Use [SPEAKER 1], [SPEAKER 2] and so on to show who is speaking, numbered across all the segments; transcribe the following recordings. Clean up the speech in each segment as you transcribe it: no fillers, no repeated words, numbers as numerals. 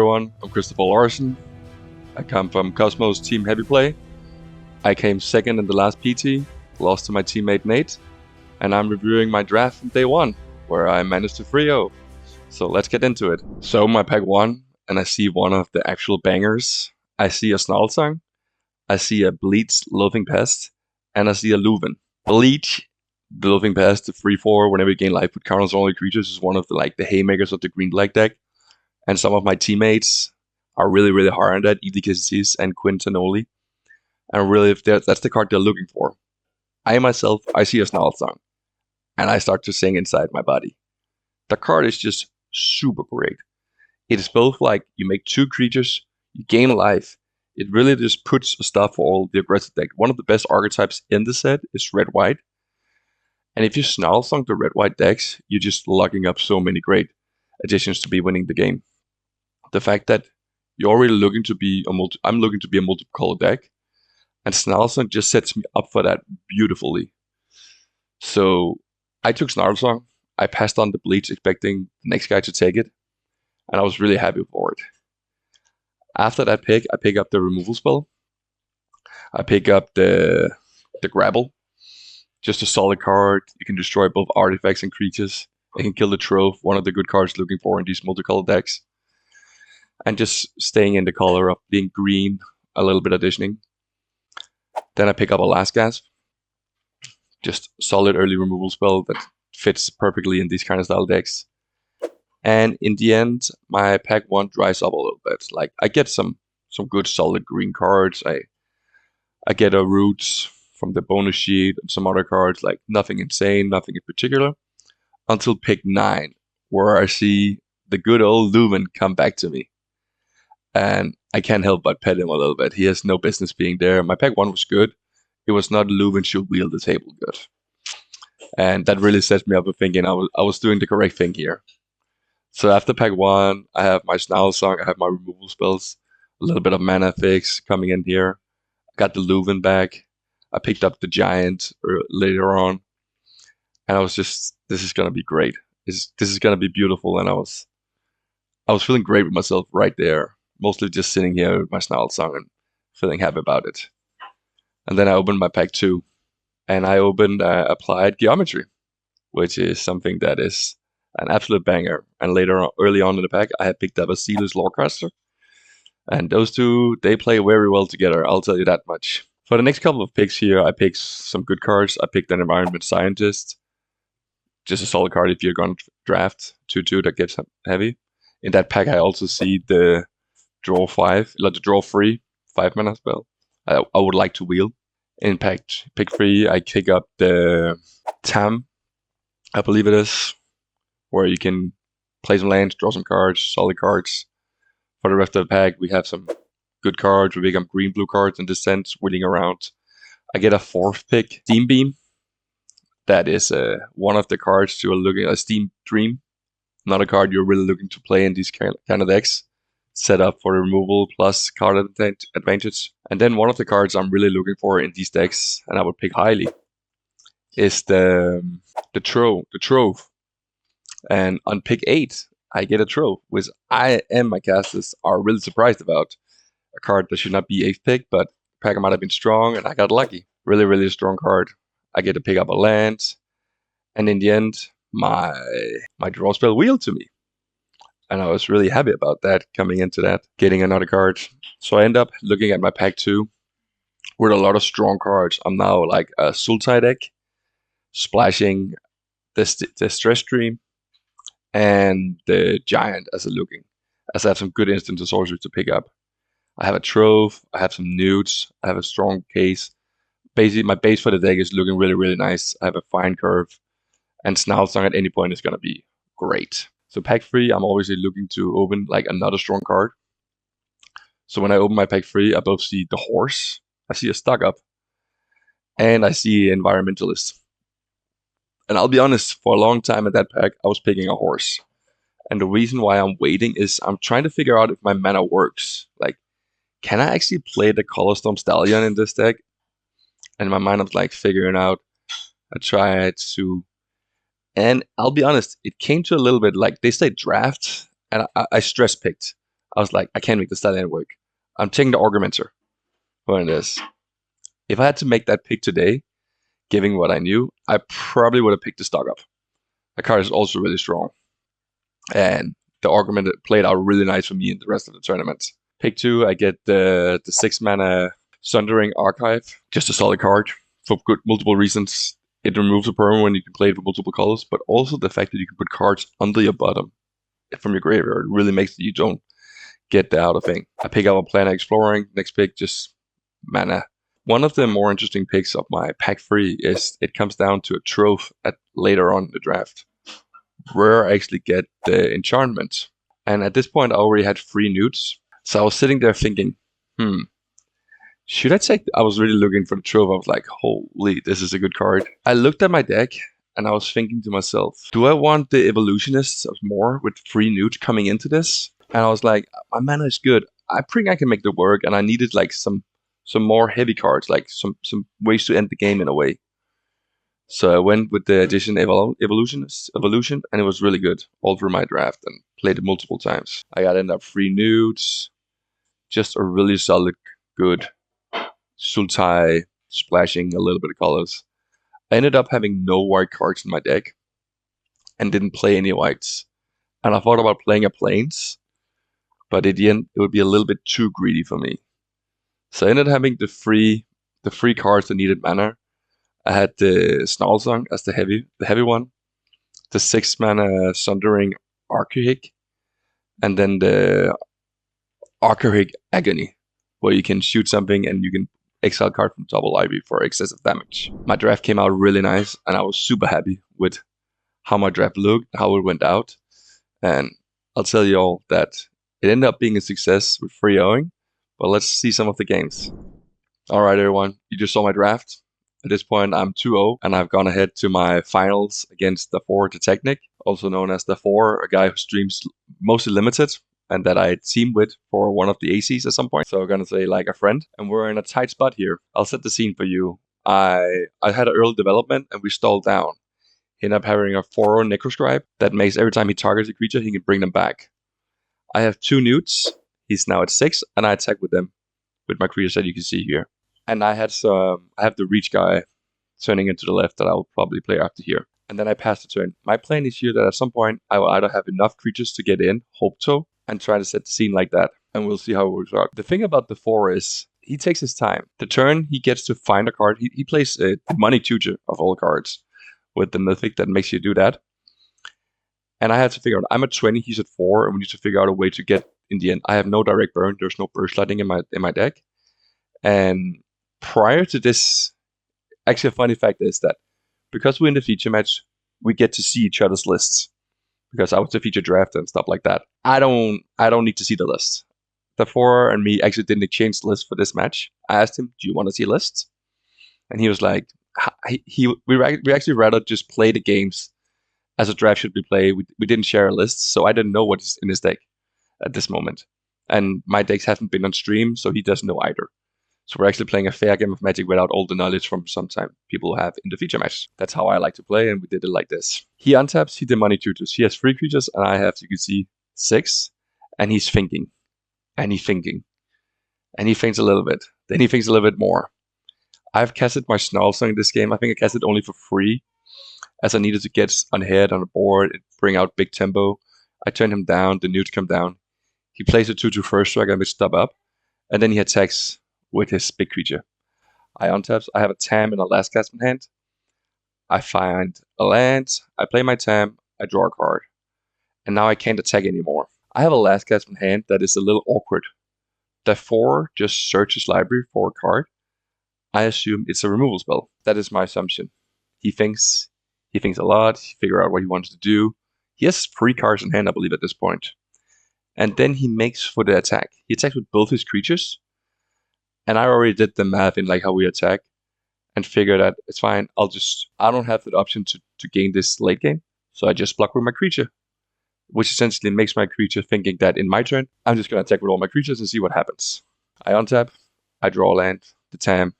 [SPEAKER 1] everyone, I'm Christopher Larsen. I come from Cosmos Team Heavy Play. I came second in the last PT, lost to my teammate Nate, and I'm reviewing my draft from day one, where I managed to 3-0. So let's get into it. So my pack 1, and I see one of the actual bangers. I see a Snarlsong, I see a Bleach Loathing Pest, and I see a Leuven. Bleach, the Loathing Pest, the 3-4 whenever you gain life with counters on only creatures is one of the haymakers of the green black deck. And some of my teammates are really hard on that, EDKCs and Quintanoli. And really, if that's the card they're looking for. I myself, I see a Snarlsong, and I start to sing inside my body. The card is just super great. It is both like you make 2 creatures, you gain life. It really just puts stuff for all the aggressive deck. One of the best archetypes in the set is red-white. And if you Snarlsong the red-white decks, you're just locking up so many great additions to be winning the game. The fact that you're already looking to be I'm looking to be a multiple color deck, and Snarlsong just sets me up for that beautifully. So I took Snarlsong, I passed on the Bleach expecting the next guy to take it, and I was really happy for it. After that pick, I pick up the removal spell. I pick up the Grapple. Just a solid card. You can destroy both artifacts and creatures. It can kill the Trove, one of the good cards looking for in these multicolor decks. And just staying in the color of being green, a little bit additioning. Then I pick up a Last Gasp. Just solid early removal spell that fits perfectly in these kind of style decks. And in the end, my pack 1 dries up a little bit. Like, I get some good solid green cards. I get a Roots from the bonus sheet and some other cards, like nothing insane, nothing in particular. Until pick 9, where I see the good old Leuven come back to me. And I can't help but pet him a little bit. He has no business being there. My pack 1 was good. It was not Leuven should wield the table good. And that really sets me up with thinking I was doing the correct thing here. So after pack 1, I have my Snarlsong, I have my removal spells, a little bit of mana fix coming in here. I got the Leuven back. I picked up the Giant later on. And I was just, this is going to be great. This is going to be beautiful. And I was feeling great with myself right there. Mostly just sitting here with my Snarlsong and feeling happy about it. And then I opened my pack 2. And I opened Applied Geometry, which is something that is an absolute banger. And later on, early on in the pack, I had picked up a Sealess Lorecaster. And those two, they play very well together, I'll tell you that much. For the next couple of picks here, I picked some good cards. I picked an Environment Scientist. Just a solid card if you're going to draft 2/2 that gets heavy. In that pack, I also see the Draw 5, like the Draw 3, 5 mana spell. I would like to wield. In pick 3, I pick up the Tam, I believe it is, where you can play some lands, draw some cards, solid cards. For the rest of the pack, we have some good cards. We become green-blue cards in this sense, wheeling around. I get a 4th pick, Steam Beam. That is one of the cards you are looking at, Steam Dream. Not a card you're really looking to play in these kind of decks. Set up for removal plus card advantage. And then one of the cards I'm really looking for in these decks, and I would pick highly, is the Trove. And on pick 8, I get a Trove, which I and my casters are really surprised about. A card that should not be 8th pick, but Packer might have been strong, and I got lucky. Really strong card. I get to pick up a land, and in the end, my draw spell wheeled to me. And I was really happy about that, coming into that, getting another card. So I end up looking at my pack 2 with a lot of strong cards. I'm now like a Sultai deck, splashing the Stress Stream and the Giant as I have some good instant and sorcery to pick up. I have a Trove, I have some Newts, I have a strong case. Basically, my base for the deck is looking really nice. I have a fine curve, and Snarlsong at any point is going to be great. So pack 3, I'm obviously looking to open like another strong card. So when I open my pack 3, I both see the Horse, I see a Stock Up, and I see Environmentalist. And I'll be honest, for a long time in that pack, I was picking a Horse. And the reason why I'm waiting is I'm trying to figure out if my mana works. Like, can I actually play the Colorstorm Stallion in this deck? And in my mind, I'm like figuring out. I tried to, and I'll be honest, it came to a little bit like they say draft, and I stress picked. I was like, I can't make the Stallion work. I'm taking the Augmenter. What it is. If I had to make that pick today, given what I knew, I probably would have picked the stock up. The card is also really strong. And the Augmenter played out really nice for me in the rest of the tournament. Pick 2, I get the 6-mana Sundering Archive. Just a solid card for good multiple reasons. It removes a permanent when you can play it with multiple colors, but also the fact that you can put cards under your bottom from your graveyard really makes it you don't get the out of thing. I pick up a Planet Exploring. Next pick, just mana. One of the more interesting picks of my pack 3 is it comes down to a trove at later on in the draft, where I actually get the enchantment. And at this point, I already had 3 newts. So I was sitting there thinking, should I take... I was really looking for the trove. I was like, holy, this is a good card. I looked at my deck and I was thinking to myself, do I want the Evolutionists of more with 3 newts coming into this? And I was like, my mana is good. I think I can make it work. And I needed like some more heavy cards, like some ways to end the game in a way. So I went with the addition Evolution, and it was really good all through my draft and played it multiple times. I got ended up 3 newts, just a really solid, good Sultai, splashing a little bit of colors. I ended up having no white cards in my deck and didn't play any whites. And I thought about playing a Plains, but at the end it would be a little bit too greedy for me. So I ended up having the three cards that needed mana. I had the Snarlsong as the heavy one, the 6-mana Sundering Archaic, and then the Archaic Agony, where you can shoot something and you can exile card from double library for excessive damage. My draft came out really nice, and I was super happy with how my draft looked, how it went out, and I'll tell you all that it ended up being a success with 3-0ing, but let's see some of the games. Alright everyone, you just saw my draft. At this point, I'm 2-0, and I've gone ahead to my finals against the 4 Technic, also known as the 4, a guy who streams mostly limited, and that I teamed with for one of the ACs at some point. So I'm gonna say like a friend, and we're in a tight spot here. I'll set the scene for you. I had an early development, and we stalled down. He ended up having a 4 Necroscribe that makes every time he targets a creature, he can bring them back. I have 2 newts. He's now at 6, and I attack with them with my creatures that you can see here. And I have the reach guy turning into the left that I will probably play after here. And then I pass the turn. My plan is here that at some point I will either have enough creatures to get in, hope so, and try to set the scene like that. And we'll see how it works out. The thing about the 4 is he takes his time. The turn he gets to find a card. He plays a money tutor of all cards with the mythic that makes you do that. And I have to figure out, I'm at 20, he's at 4, and we need to figure out a way to get in the end. I have no direct burn. There's no burst lighting in my deck. And prior to this, actually a funny fact is that because we're in the feature match, we get to see each other's lists. Because I was the feature drafter and stuff like that. I don't need to see the list. The 4 and me actually didn't exchange the list for this match. I asked him, do you want to see lists? And he was like, we actually rather just play the games as a draft should be played. We didn't share a list, so I didn't know what's in his deck at this moment. And my decks haven't been on stream, so he doesn't know either. So we're actually playing a fair game of Magic without all the knowledge from sometimes people have in the feature match. That's how I like to play, and we did it like this. He untaps, he demonic tutors. He has 3 creatures, and I have, you can see, 6. And he's thinking. And he's thinking. And he thinks a little bit. Then he thinks a little bit more. I've casted my Snarlsong in this game. I think I casted only for free, as I needed to get on head on the board and bring out big tempo. I turn him down, the newts come down. He plays a 2/2 first strike, I stop up. And then he attacks with his big creature. I untap, I have a Tam and a Last Gasp in hand. I find a land, I play my Tam, I draw a card. And now I can't attack anymore. I have a Last Gasp in hand that is a little awkward. The 4 just searches library for a card. I assume it's a removal spell. That is my assumption. He thinks a lot, he figures out what he wants to do. He has 3 cards in hand, I believe, at this point. And then he makes for the attack. He attacks with both his creatures. And I already did the math in like how we attack and figured that it's fine. I don't have the option to gain this late game. So I just block with my creature, which essentially makes my creature thinking that in my turn, I'm just going to attack with all my creatures and see what happens. I untap, I draw a land, the Tam,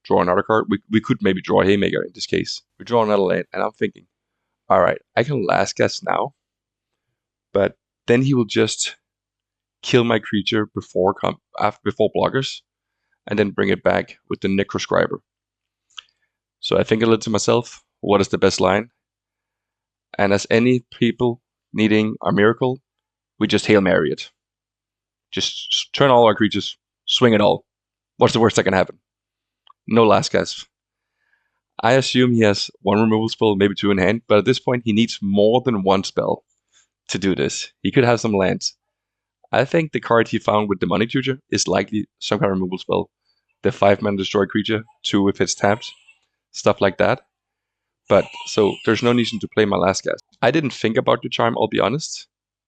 [SPEAKER 1] draw another card. We could maybe draw a Haymaker in this case. We draw another land, and I'm thinking, all right, I can Last Gasp now, but then he will just kill my creature before blockers, and then bring it back with the Necroscriber. So I think a little to myself, what is the best line? And as any people needing a miracle, we just Hail Mary it. Just turn all our creatures, swing it all. What's the worst that can happen? No last gasp. I assume he has one removal spell, maybe two in hand, but at this point he needs more than one spell to do this. He could have some lands. I think the card he found with Demonic Tutor is likely some kind of removal spell. The 5-mana destroy creature, 2 if it's tapped, stuff like that. But so there's no reason to play my last gasp. I didn't think about the charm, I'll be honest,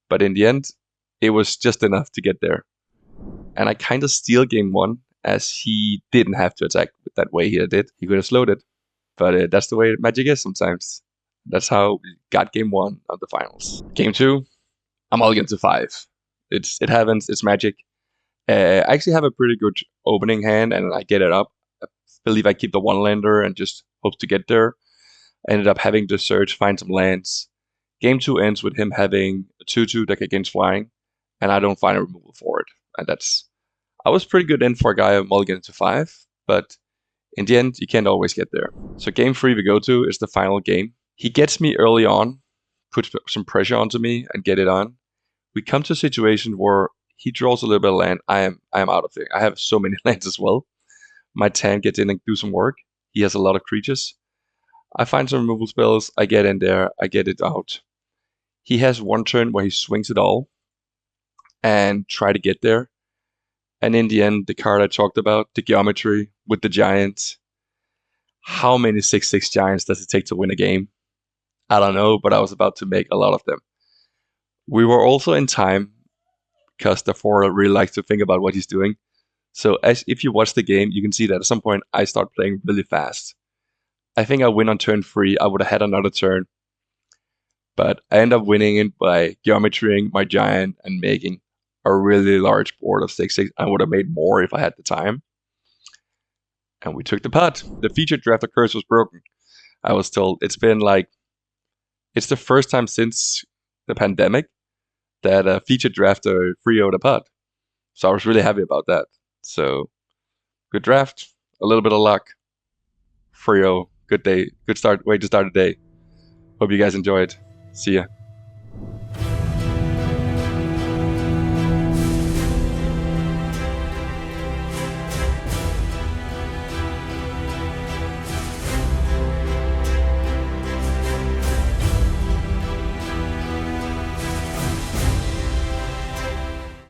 [SPEAKER 1] but in the end, it was just enough to get there. And I kind of steal game 1, as he didn't have to attack with that way he did. He could have slowed it, but that's the way Magic is sometimes. That's how we got game 1 of the finals. Game 2, I'm all into 5. It happens, it's Magic. I actually have a pretty good opening hand, and I get it up. I believe I keep the 1-lander and just hope to get there. I ended up having to search, find some lands. Game 2 ends with him having a 2/2 deck against flying, and I don't find a removal for it. And I was pretty good in for a guy of mulligan to 5, but in the end, you can't always get there. So game 3 we go to is the final game. He gets me early on, puts some pressure onto me, and get it on. We come to a situation where he draws a little bit of land. I am out of it. I have so many lands as well. My Tan gets in and do some work. He has a lot of creatures. I find some removal spells. I get in there. I get it out. He has one turn where he swings it all and try to get there. And in the end, the card I talked about, the geometry with the giants. How many 6/6 giants does it take to win a game? I don't know, but I was about to make a lot of them. We were also in time, because the 4 really likes to think about what he's doing. So if you watch the game, you can see that at some point I start playing really fast. I think I win on turn 3. I would have had another turn. But I end up winning it by geometrying my giant and making a really large board of 6/6. I would have made more if I had the time. And we took the putt. The featured drafter curse was broken. I was told it's the first time since the pandemic that a featured drafter 3-0'd a putt. So I was really happy about that. So good draft, a little bit of luck. 3-0, good day, good start, way to start the day. Hope you guys enjoyed. See ya.